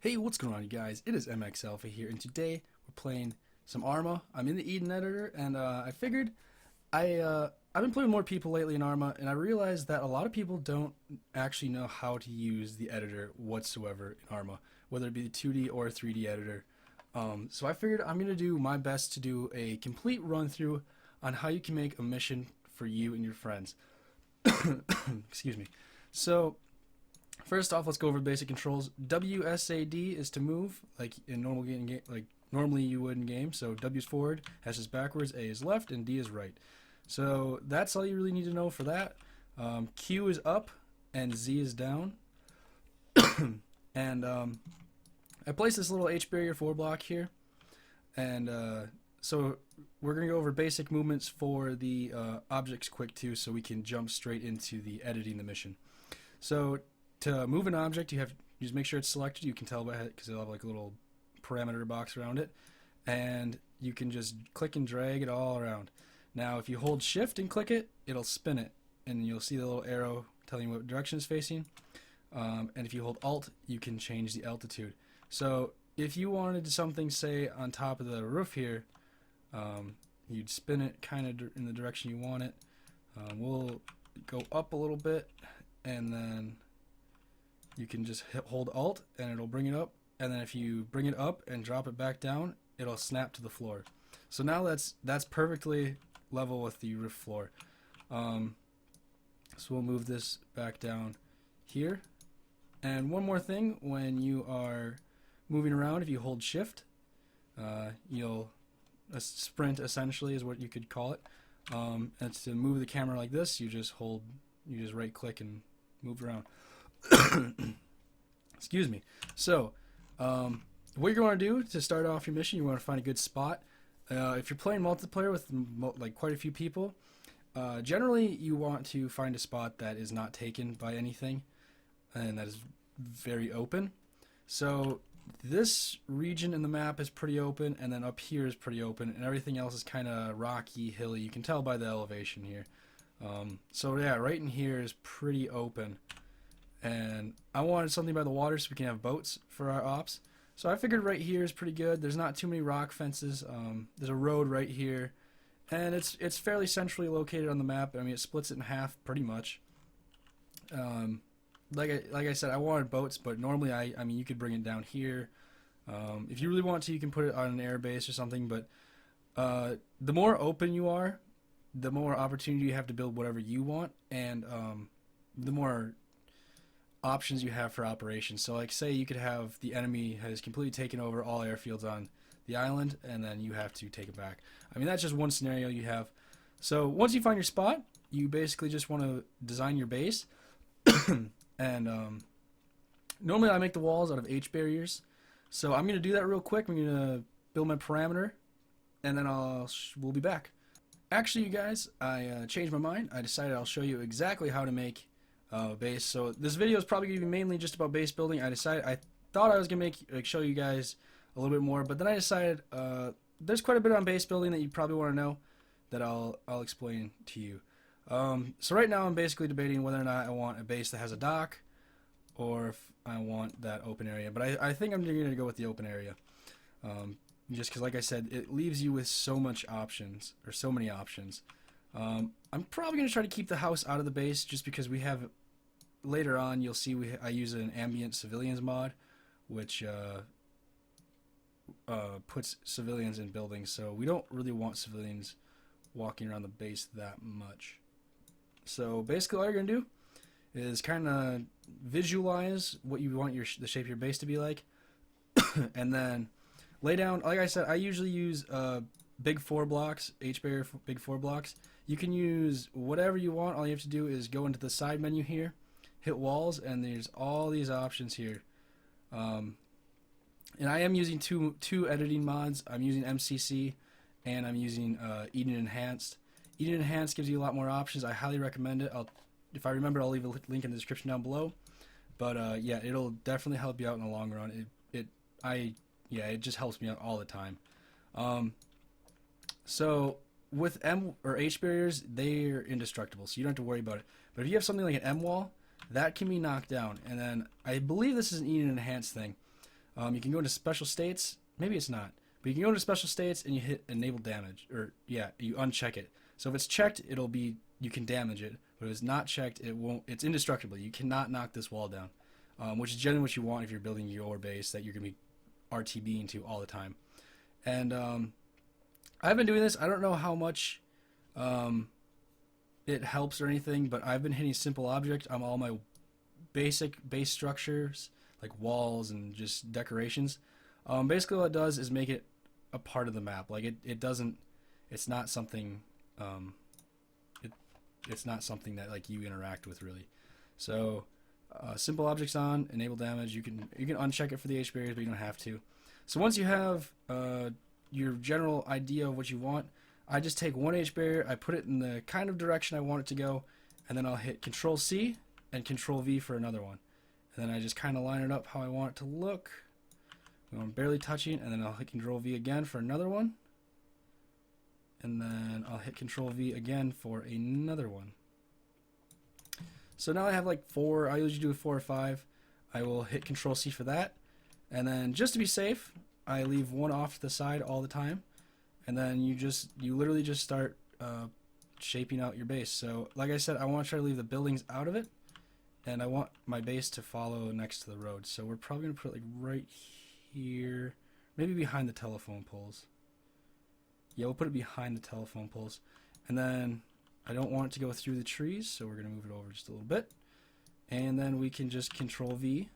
Hey, what's going on, you guys? It is MX Alpha here, and today we're playing some ARMA. I'm in the Eden editor, and I figured I've been playing with more people lately in ARMA, and I realized that a lot of people don't actually know how to use the editor whatsoever in ARMA, whether it be the 2D or 3D editor. So I figured I'm gonna do my best to do a complete run through on how you can make a mission for you and your friends. Excuse me. So first off, let's go over the basic controls. WSAD is to move, like in normal game, like normally you would in game. So W is forward, S is backwards, A is left, and D is right. So that's all you really need to know for that. Q is up, and Z is down. And I placed this little H barrier 4 block here, and so we're gonna go over basic movements for the objects quick too, so we can jump straight into the editing the mission. So to move an object, you just make sure it's selected. You can tell by it because it'll have like a little parameter box around it, and you can just click and drag it all around. Now, if you hold Shift and click it, it'll spin it, and you'll see the little arrow telling you what direction it's facing. And if you hold Alt, you can change the altitude. So if you wanted something, say, on top of the roof here, you'd spin it kind of in the direction you want it. We'll go up a little bit, and then you can just hold Alt and it'll bring it up, and then if you bring it up and drop it back down, it'll snap to the floor. So now that's perfectly level with the roof floor. So we'll move this back down here. And one more thing, when you are moving around, if you hold Shift, you'll sprint essentially is what you could call it. And to move the camera like this, you just right click and move around. Excuse me. So what you're going to do to start off your mission, you want to find a good spot. If you're playing multiplayer with like quite a few people, generally you want to find a spot that is not taken by anything and that is very open. So this region in the map is pretty open, and then up here is pretty open, and everything else is kind of rocky, hilly. You can tell by the elevation here. So yeah, right in here is pretty open. And I wanted something by the water so we can have boats for our ops. So I figured right here is pretty good. There's not too many rock fences. There's a road right here, and it's fairly centrally located on the map. I mean, it splits it in half pretty much. Like I said, I wanted boats, but normally I mean you could bring it down here. If you really want to, you can put it on an air base or something. But the more open you are, the more opportunity you have to build whatever you want, and the more options you have for operations. So like say you could have the enemy has completely taken over all airfields on the island, and then you have to take it back. I mean, that's just one scenario you have. So once you find your spot, you basically just want to design your base. And normally I make the walls out of H barriers, so I'm going to do that real quick. I'm going to build my parameter, and then we'll be back. Actually, you guys, I changed my mind. I decided I'll show you exactly how to make base. So this video is probably going to be mainly just about base building. I thought I was going to show you guys a little bit more, but then I decided there's quite a bit on base building that you probably want to know that I'll explain to you. So right now I'm basically debating whether or not I want a base that has a dock, or if I want that open area. But I think I'm going to go with the open area, just because, like I said, it leaves you with so many options. I'm probably going to try to keep the house out of the base, just because we have, later on you'll see I use an ambient civilians mod, which puts civilians in buildings, so we don't really want civilians walking around the base that much. So basically all you're going to do is kind of visualize what you want the shape of your base to be like, and then lay down, like I said, I usually use big 4 blocks, H barrier big 4 blocks. You can use whatever you want. All you have to do is go into the side menu here, hit walls, and there's all these options here. And I am using two editing mods. I'm using MCC, and I'm using Eden Enhanced. Eden Enhanced gives you a lot more options. I highly recommend it. If I remember, I'll leave a link in the description down below. But yeah, it'll definitely help you out in the long run. It just helps me out all the time. So with M or H barriers, they're indestructible, so you don't have to worry about it. But if you have something like an M wall, that can be knocked down. And then I believe this is an Eden Enhanced thing. You can go into special states. Maybe it's not, but you can go into special states and you hit enable damage, or yeah, you uncheck it. So if it's checked, it'll be, you can damage it, but if it's not checked, it won't. It's indestructible. You cannot knock this wall down, which is generally what you want if you're building your base that you're gonna be RTBing to all the time. And I've been doing this. I don't know how much it helps or anything, but I've been hitting simple object on all my basic base structures, like walls and just decorations. Basically what it does is make it a part of the map. Like it doesn't, it's not something, it's not something that like you interact with really. So simple objects on, enable damage. You can uncheck it for the H barriers, but you don't have to. So once you have your general idea of what you want, I just take one H barrier, I put it in the kind of direction I want it to go, and then I'll hit Control C and Control V for another one. And then I just kind of line it up how I want it to look. I'm barely touching, and then I'll hit Control V again for another one. And then I'll hit Control V again for another one. So now I have like 4, I usually do 4 or 5. I will hit Control C for that. And then just to be safe, I leave one off to the side all the time. And then you literally just start shaping out your base. So like I said, I want to try to leave the buildings out of it, and I want my base to follow next to the road. So we're probably going to put it like right here, maybe behind the telephone poles. Yeah, we'll put it behind the telephone poles. And then I don't want it to go through the trees, so we're going to move it over just a little bit. And then we can just Control V.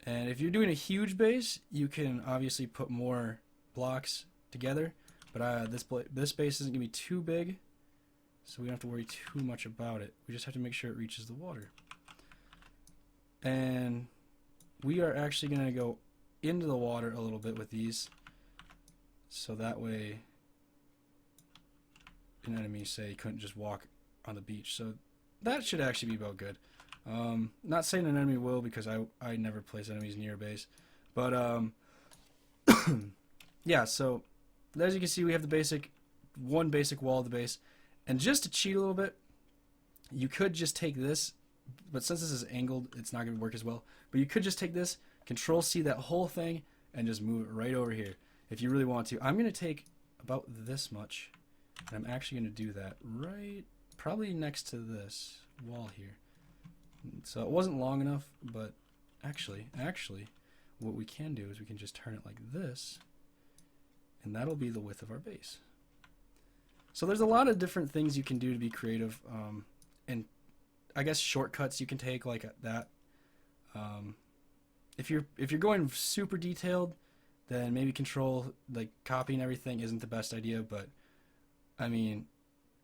And if you're doing a huge base, you can obviously put more blocks together, but this base isn't going to be too big, so we don't have to worry too much about it. We just have to make sure it reaches the water. And we are actually going to go into the water a little bit with these, so that way an enemy, say, couldn't just walk on the beach. So that should actually be about good. Not saying an enemy will, because I never place enemies near a base, but yeah, so as you can see, we have the one basic wall of the base. And just to cheat a little bit, you could just take this, but since this is angled, it's not going to work as well. But you could just take this, Control C that whole thing, and just move it right over here if you really want to. I'm going to take about this much, and I'm actually going to do that right probably next to this wall here. So it wasn't long enough, but actually, what we can do is we can just turn it like this, and that'll be the width of our base. So there's a lot of different things you can do to be creative, and I guess shortcuts you can take like that. If you're going super detailed, then maybe copying everything isn't the best idea. But I mean,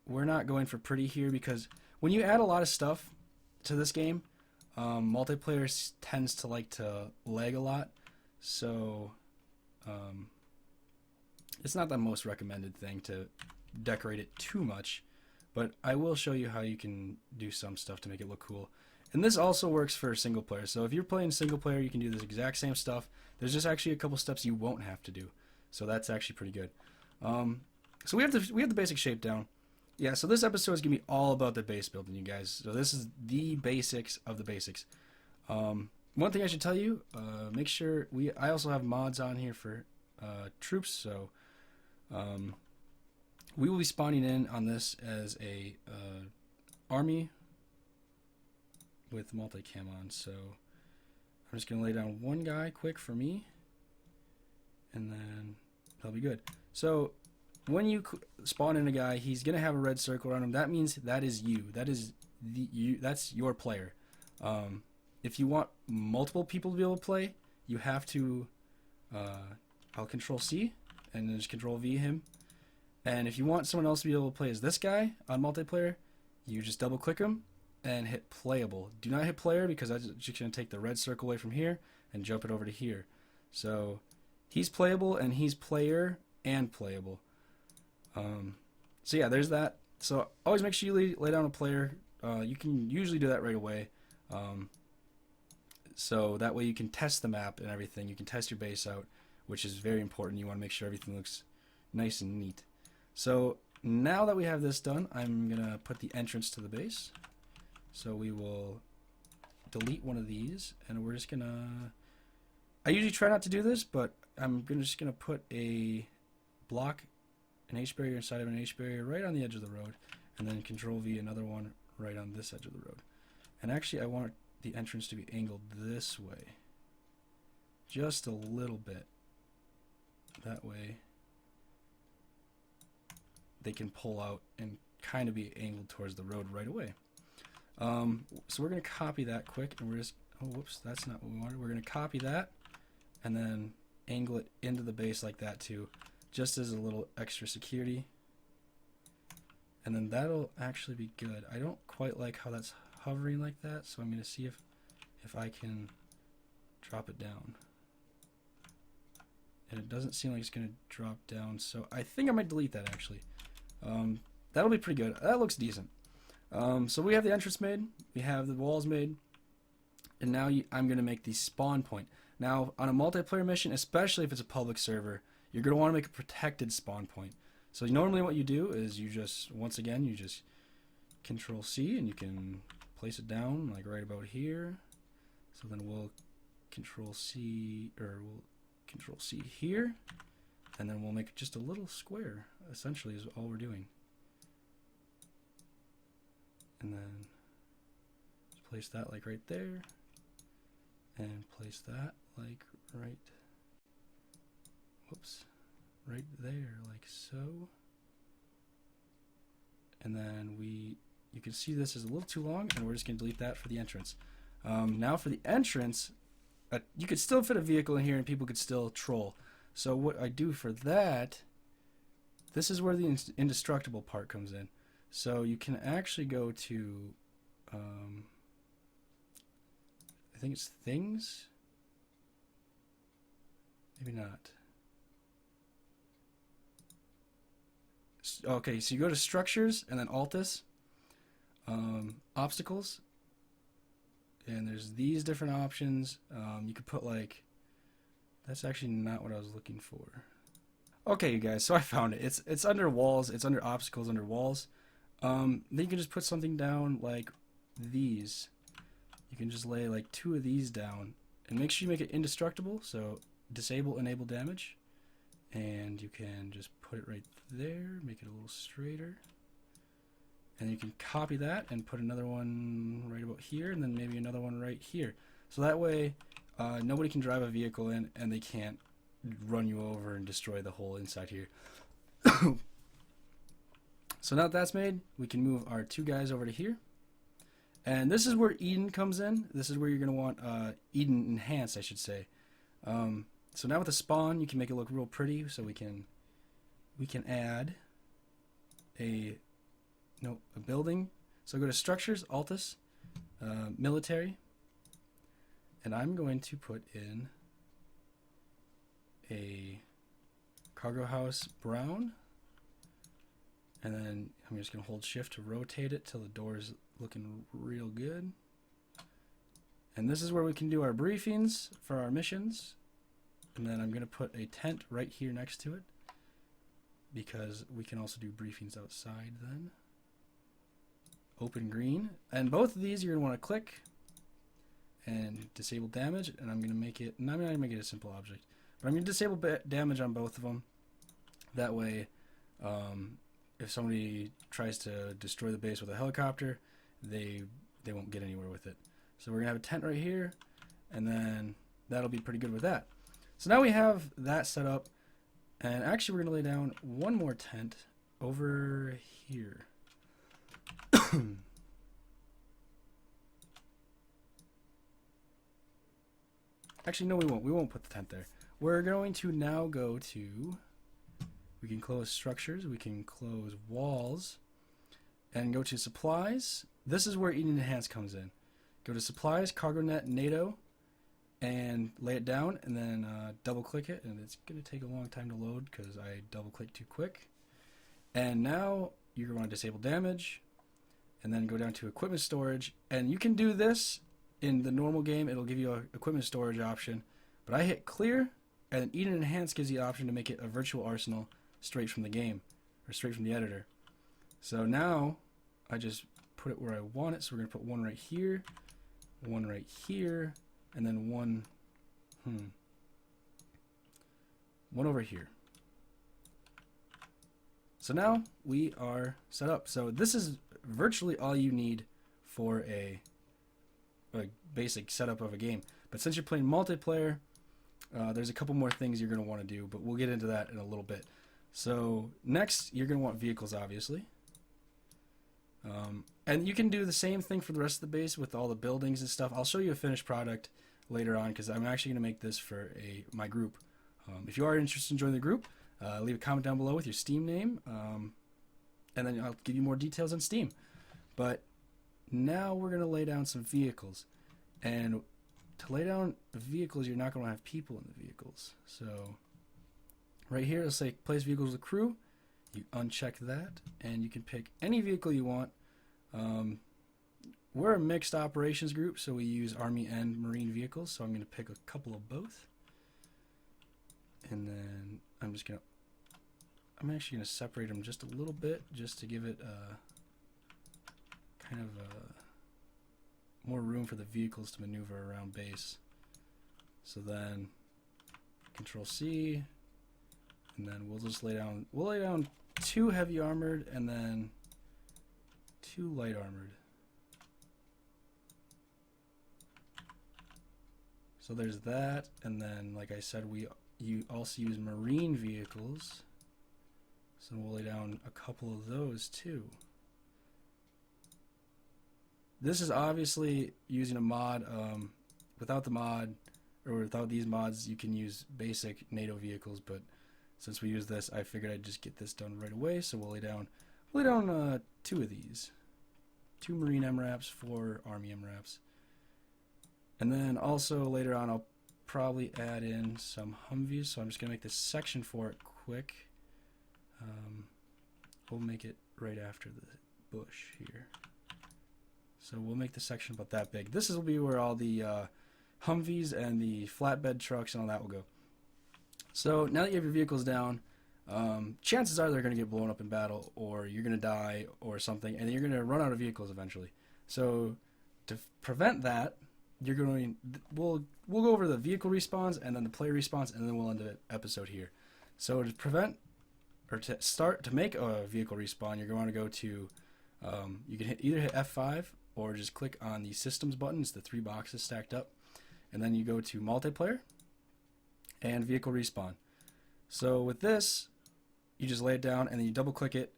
we're not going for pretty here, because when you add a lot of stuff to this game, multiplayer tends to like to lag a lot, so it's not the most recommended thing to decorate it too much, but I will show you how you can do some stuff to make it look cool. And this also works for single player, so if you're playing single player, you can do this exact same stuff. There's just actually a couple steps you won't have to do, so that's actually pretty good. So we have the basic shape down. Yeah, so this episode is gonna be all about the base building, you guys. So this is the basics of the basics. One thing I should tell you, make sure I also have mods on here for troops, so we will be spawning in on this as a army with multicam on. So I'm just gonna lay down one guy quick for me, and then that'll be good. So when you spawn in a guy, he's gonna have a red circle around him. That means that is you. That's your player. If you want multiple people to be able to play, you have to. I'll Control C and then just Control V him. And if you want someone else to be able to play as this guy on multiplayer, you just double click him and hit playable. Do not hit player, because that's just gonna take the red circle away from here and jump it over to here. So he's playable, and he's player and playable. So yeah, there's that. So always make sure you lay down a player. You can usually do that right away. So that way you can test the map and everything. You can test your base out, which is very important. You want to make sure everything looks nice and neat. So now that we have this done, I'm going to put the entrance to the base. So we will delete one of these, and we're just going to... I usually try not to do this, but I'm just gonna put a block, an H barrier inside of an H barrier right on the edge of the road, and then Control V another one right on this edge of the road. And actually I want the entrance to be angled this way, just a little bit. That way they can pull out and kind of be angled towards the road right away. So we're going to copy that quick, and we're just, oh whoops, that's not what we wanted. We're going to copy that and then angle it into the base like that too, just as a little extra security. And then that'll actually be good. I don't quite like how that's hovering like that, so I'm going to see if I can drop it down. And it doesn't seem like it's going to drop down, so I think I might delete that actually. That'll be pretty good. That looks decent. So we have the entrance made, we have the walls made, and now I'm going to make the spawn point. Now, on a multiplayer mission, especially if it's a public server, you're going to want to make a protected spawn point. So normally what you do is you just, once again, you just Control C and you can place it down like right about here. So then we'll Control C, or we'll Control C here, and then we'll make just a little square, essentially is all we're doing. And then place that like right there, and place that like right, whoops, right there like so. And then you can see this is a little too long, and we're just going to delete that for the entrance. Now for the entrance, you could still fit a vehicle in here and people could still troll. So what I do for that, this is where the indestructible part comes in. So you can actually go to, I think it's things, maybe not. Okay, so you go to structures and then Altus, obstacles, and there's these different options. You could put like, that's actually not what I was looking for. Okay, you guys, so I found it. It's under walls, it's under obstacles, under walls. Then you can just put something down like these. You can just lay like 2 of these down, and make sure you make it indestructible, so disable enable damage, and you can just put it right there, make it a little straighter, and you can copy that and put another one right about here, and then maybe another one right here, so that way nobody can drive a vehicle in and they can't run you over and destroy the whole inside here. So now that that's made, we can move our 2 guys over to here. And this is where Eden comes in. This is where you're going to want Eden Enhanced, I should say. So now with the spawn, you can make it look real pretty. So we can add a building. So go to Structures, Altus, Military. And I'm going to put in a cargo house brown. And then I'm just going to hold shift to rotate it till the door is looking real good. And this is where we can do our briefings for our missions. And then I'm going to put a tent right here next to it, because we can also do briefings outside then. Open green. And both of these you're going to want to click and disable damage. And I'm going to make it, and I'm not going to make it a simple object, but I'm going to disable damage on both of them. That way, if somebody tries to destroy the base with a helicopter, they won't get anywhere with it. So we're going to have a tent right here, and then that'll be pretty good with that. So now we have that set up, and actually we're going to lay down one more tent over here. Actually, no, we won't. We won't put the tent there. We're going to now go to, we can close structures, we can close walls, and go to supplies. This is where Eden Enhanced comes in. Go to supplies, cargo net, NATO, and lay it down, and then double click it, and it's going to take a long time to load because I double clicked too quick. And now you're going to disable damage, and then go down to equipment storage, and you can do this in the normal game. It'll give you a equipment storage option, but I hit clear, and then Eden Enhanced gives you the option to make it a virtual arsenal straight from the game, or straight from the editor. So now I just put it where I want it. So we're going to put one right here, and then one, one over here. So now we are set up. So this is virtually all you need for a basic setup of a game. But since you're playing multiplayer, there's a couple more things you're going to want to do, but we'll get into that in a little bit. So next, you're going to want vehicles, obviously. And you can do the same thing for the rest of the base with all the buildings and stuff. I'll show you a finished product later on because I'm actually going to make this for my group. If you are interested in joining the group, leave a comment down below with your Steam name, and then I'll give you more details on Steam. But now we're going to lay down some vehicles. And to lay down the vehicles, you're not going to have people in the vehicles. So right here, it'll say place vehicles with crew. You uncheck that, and you can pick any vehicle you want. We're a mixed operations group, so we use Army and Marine vehicles. So I'm going to pick a couple of both. And then I'm actually going to separate them just a little bit, just to give it kind of more room for the vehicles to maneuver around base. So then Control C, and then we'll just lay down 2 heavy armored and then 2 light armored. So there's that, and then like I said, you also use marine vehicles, so we'll lay down a couple of those too. This is obviously using a mod. Without the mod, or without these mods, you can use basic NATO vehicles, but since we use this, I figured I'd just get this done right away. So we'll lay down 2 of these, 2 Marine MRAPs, 4 Army MRAPs, and then also later on I'll probably add in some Humvees. So I'm just gonna make this section for it quick. We'll make it right after the bush here. So we'll make the section about that big. This will be where all the Humvees and the flatbed trucks and all that will go. So now that you have your vehicles down, chances are they're going to get blown up in battle, or you're going to die or something, and you're going to run out of vehicles eventually. So to prevent that, we'll go over the vehicle respawns and then the player respawns, and then we'll end the episode here. So to prevent, or to make a vehicle respawn, you're going to go to you can either hit F5 or just click on the systems button. It's the 3 boxes stacked up, and then you go to multiplayer and vehicle respawn. So with this, you just lay it down and then you double click it,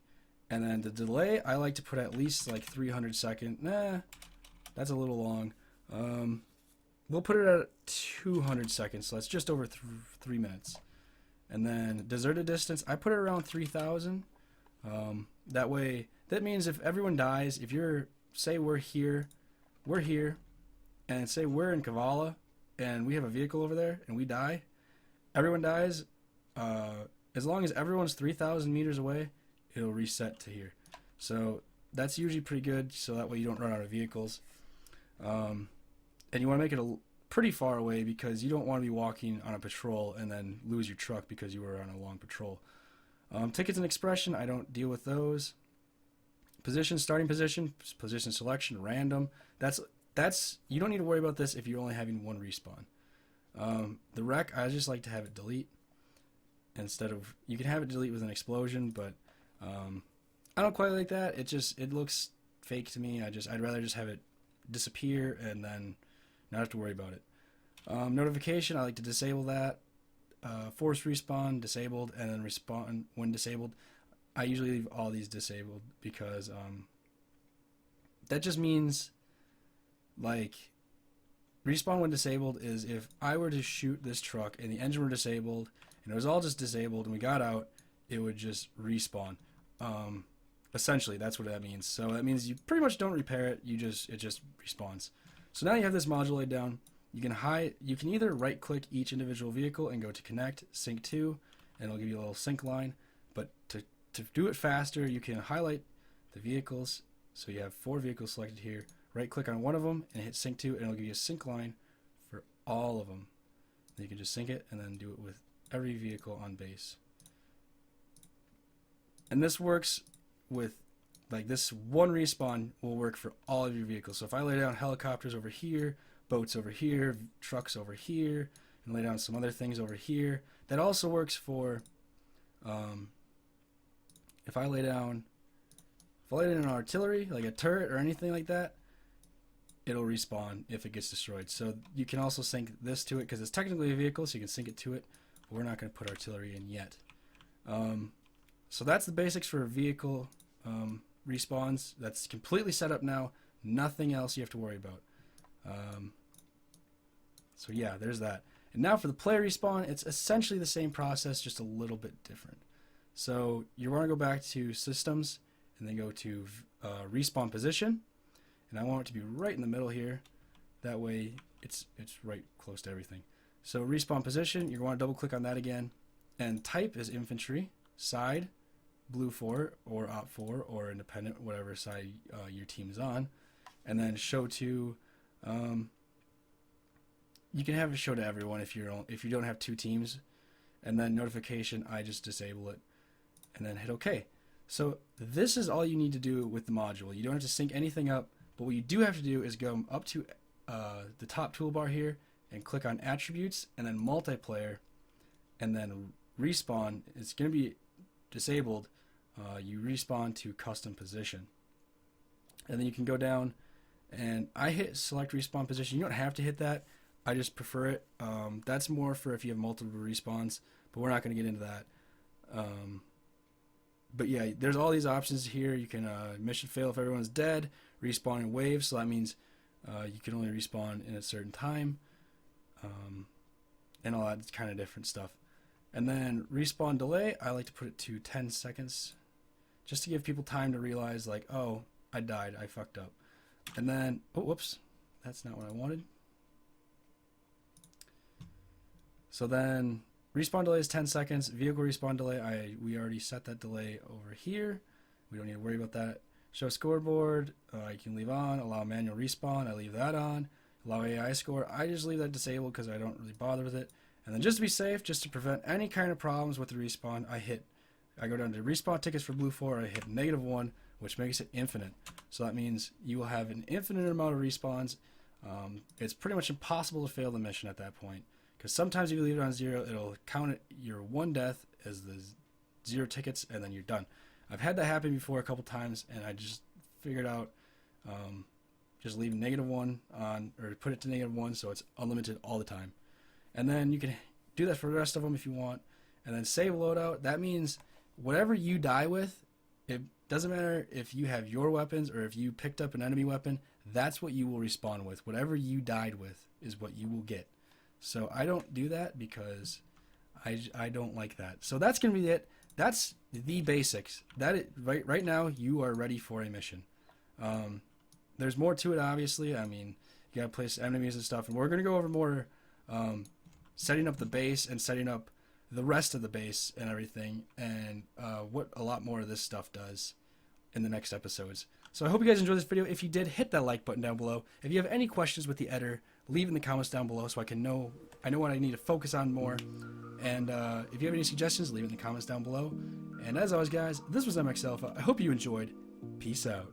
and then the delay I like to put at least like 300 seconds. Nah, that's a little long. We'll put it at 200 seconds, so that's just over 3 minutes. And then deserted distance, I put it around 3,000. That way, that means if everyone dies, if you're, say we're here, and say we're in Kavala, and we have a vehicle over there, and we die, everyone dies, as long as everyone's 3,000 meters away, it'll reset to here. So that's usually pretty good, so that way you don't run out of vehicles. And you want to make it pretty far away, because you don't want to be walking on a patrol and then lose your truck because you were on a long patrol. Tickets and expression, I don't deal with those. Position, starting position, position selection, random. That's you don't need to worry about this if you're only having 1 respawn. The wreck, I just like to have it delete instead of, you can have it delete with an explosion, but I don't quite like that. It looks fake to me. I'd rather just have it disappear and then not have to worry about it. Notification, I like to disable that. Force respawn, disabled, and then respawn when disabled. I usually leave all these disabled because that just means, like, respawn when disabled is if I were to shoot this truck and the engine were disabled and it was all just disabled and we got out, it would just respawn. Essentially, that's what that means. So that means you pretty much don't repair it. It just respawns. So now you have this module laid down. You can either right click each individual vehicle and go to connect, sync to, and it'll give you a little sync line. But to do it faster, you can highlight the vehicles. So you have 4 vehicles selected here. Right click on one of them and hit sync to, and it'll give you a sync line for all of them. Then you can just sync it and then do it with every vehicle on base. And this works with, like, this 1 respawn will work for all of your vehicles. So if I lay down helicopters over here, boats over here, trucks over here, and lay down some other things over here. That also works for if I lay down an artillery, like a turret or anything like that, it'll respawn if it gets destroyed. So you can also sync this to it because it's technically a vehicle, so you can sync it to it, but we're not going to put artillery in yet. So that's the basics for a vehicle respawns. That's completely set up now. Nothing else you have to worry about. So yeah, there's that. And now for the player respawn, it's essentially the same process, just a little bit different. So you want to go back to systems and then go to respawn position. And I want it to be right in the middle here. That way it's right close to everything. So respawn position, you're going to double click on that again. And type is infantry, side, blue 4 or op 4 or independent, whatever side your team is on. And then show to, you can have it show to everyone if you don't have two teams. And then notification, I just disable it. And then hit OK. So this is all you need to do with the module. You don't have to sync anything up. But what you do have to do is go up to the top toolbar here and click on attributes and then multiplayer and then respawn. It's going to be disabled. You respawn to custom position. And then you can go down and I hit select respawn position. You don't have to hit that. I just prefer it. That's more for if you have multiple respawns, but we're not going to get into that. But yeah, there's all these options here. You can mission fail if everyone's dead, respawn in waves, so that means you can only respawn in a certain time, and all that kind of different stuff. And then respawn delay, I like to put it to 10 seconds, just to give people time to realize like, oh, I died, I fucked up. And then, oh, whoops, that's not what I wanted. So then respawn delay is 10 seconds. Vehicle respawn delay, we already set that delay over here. We don't need to worry about that. Show scoreboard, you can leave on. Allow manual respawn, I leave that on. Allow AI score, I just leave that disabled because I don't really bother with it. And then just to be safe, just to prevent any kind of problems with the respawn, I go down to respawn tickets for blue 4, I hit -1, which makes it infinite. So that means you will have an infinite amount of respawns. It's pretty much impossible to fail the mission at that point. Because sometimes if you leave it on 0, it'll count your 1 death as the 0 tickets, and then you're done. I've had that happen before a couple times, and I just figured out just leave -1 on, or put it to -1, so it's unlimited all the time. And then you can do that for the rest of them if you want. And then save loadout. That means whatever you die with, it doesn't matter if you have your weapons or if you picked up an enemy weapon, that's what you will respawn with. Whatever you died with is what you will get. So I don't do that because I don't like that. So that's going to be it. That's the basics. Right now you are ready for a mission. There's more to it, obviously. I mean, you got to place enemies and stuff. And we're going to go over more setting up the base and setting up the rest of the base and everything. And what a lot more of this stuff does in the next episodes. So I hope you guys enjoyed this video. If you did, hit that like button down below. If you have any questions with the editor, leave in the comments down below so I know what I need to focus on more. And if you have any suggestions, leave it in the comments down below. And as always, guys, this was MX Alpha. I hope you enjoyed. Peace out.